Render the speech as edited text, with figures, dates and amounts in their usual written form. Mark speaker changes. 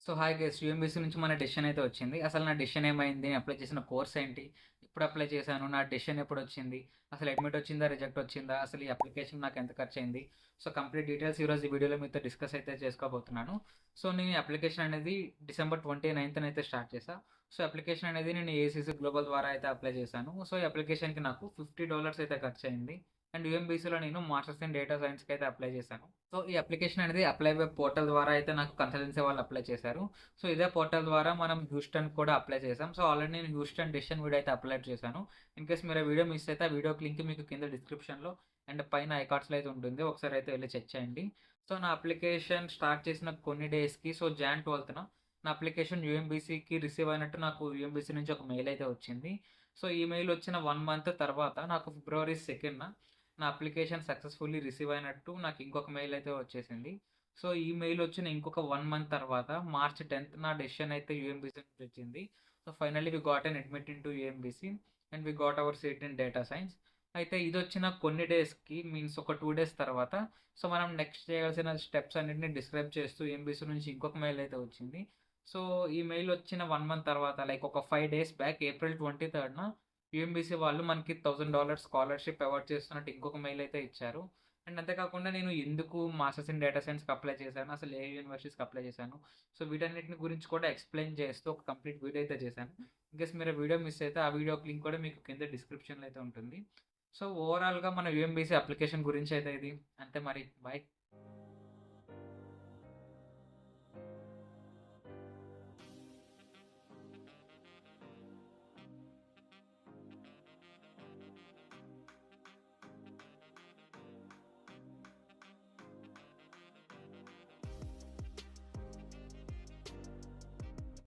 Speaker 1: So hi guys, యూఎంబీసీ నుంచి మన decision అయితే వచ్చింది. అసలు నా డెసిషన్ ఏమైంది? నేను అప్లై చేసిన కోర్స్ ఏంటి? ఇప్పుడు అప్లై చేశాను. నా డెసిషన్ ఎప్పుడు వచ్చింది? అసలు అడ్మిట్ వచ్చిందా? రిజెక్ట్ వచ్చిందా? అసలు ఈ అప్లికేషన్ నాకు ఎంత ఖర్చు అయింది? సో కంప్లీట్ డీటెయిల్స్ ఈరోజు ఈ వీడియోలో మీతో డిస్కస్ అయితే చేసుకోబోతున్నాను. సో నేను ఈ అప్లికేషన్ అనేది డిసెంబర్ 29th అయితే స్టార్ట్ చేశా. సో అప్లికేషన్ అనేది నేను ఏసీసీ గ్లోబల్ ద్వారా అయితే అప్లై చేశాను. సో ఈ అప్లికేషన్కి నాకు $50 అయితే ఖర్చు అయింది. అండ్ యూఎంబీసీలో నేను మాస్టర్స్ ఇన్ డేటా సైన్స్కి అయితే అప్లై చేశాను. సో ఈ అప్లికేషన్ అనేది అప్లై వెబ్ పోర్టల్ ద్వారా అయితే నాకు కన్సల్టెన్సీ వాళ్ళు అప్లై చేశారు. సో ఇదే పోర్టల్ ద్వారా మనం హ్యూస్టన్ కూడా అప్లై చేసాం. సో ఆల్రెడీ నేను హ్యూస్టన్ డెసిషన్ వీడియో అయితే అప్లోడ్ చేశాను. ఇన్ కేస్ మీరు ఆ వీడియో మిస్ అయితే ఆ వీడియోకి లింక్ మీకు కింద డిస్క్రిప్షన్లో అండ్ పైన ఐకార్డ్స్లో అయితే ఉంటుంది. ఒకసారి అయితే వెళ్ళి చెక్ చేయండి. సో నా అప్లికేషన్ స్టార్ట్ చేసిన కొన్ని డేస్కి, సో Jan 12th నా అప్లికేషన్ యూఎంబీసీకి రిసీవ్ అయినట్టు నాకు యూఎంబీసీ నుంచి ఒక మెయిల్ అయితే వచ్చింది. సో ఈ మెయిల్ వచ్చిన 1 month తర్వాత నాకు February 2nd నా అప్లికేషన్ సక్సెస్ఫుల్లీ రిసీవ్ అయినట్టు నాకు ఇంకొక మెయిల్ అయితే వచ్చేసింది. సో ఈ మెయిల్ వచ్చిన ఇంకొక 1 month తర్వాత March 10th నా డెసిషన్ అయితే యూఎంబీసీ నుంచి వచ్చింది. So finally we got an admit in to UMBC and we got our seat in data science. అయితే ఇది వచ్చిన కొన్ని డేస్కి, మీన్స్ ఒక 2 days తర్వాత, సో మనం నెక్స్ట్ చేయాల్సిన స్టెప్స్ అన్నింటిని డిస్క్రైబ్ చేస్తూ యూఎంబీసీ నుంచి ఇంకొక మెయిల్ అయితే వచ్చింది. సో ఈ మెయిల్ వచ్చిన 1 month తర్వాత, లైక్ ఒక 5 days బ్యాక్, April 23rd యూఎంబీసీ వాళ్ళు మనకి $1000 స్కాలర్షిప్ అవార్డ్ చేస్తున్నట్టు ఇంకొక మెయిల్ అయితే ఇచ్చారు. అండ్ అంతేకాకుండా నేను ఎందుకు మాస్టర్స్ ఇన్ డేటా సైన్స్కి అప్లై చేశాను, అసలు ఏ యూనివర్సిటీస్కి అప్లై చేశాను, సో వీటన్నిటిని గురించి కూడా ఎక్స్ప్లెయిన్ చేస్తూ ఒక కంప్లీట్ వీడియో అయితే చేశాను. ఇన్కేస్ మీరు వీడియో మిస్ అయితే ఆ వీడియో లింక్ కూడా మీకు కింద డిస్క్రిప్షన్లో అయితే ఉంటుంది. సో ఓవరాల్గా మన యూఎంబీసీ అప్లికేషన్ గురించి అయితే ఇది అంతే. మరి బాయ్.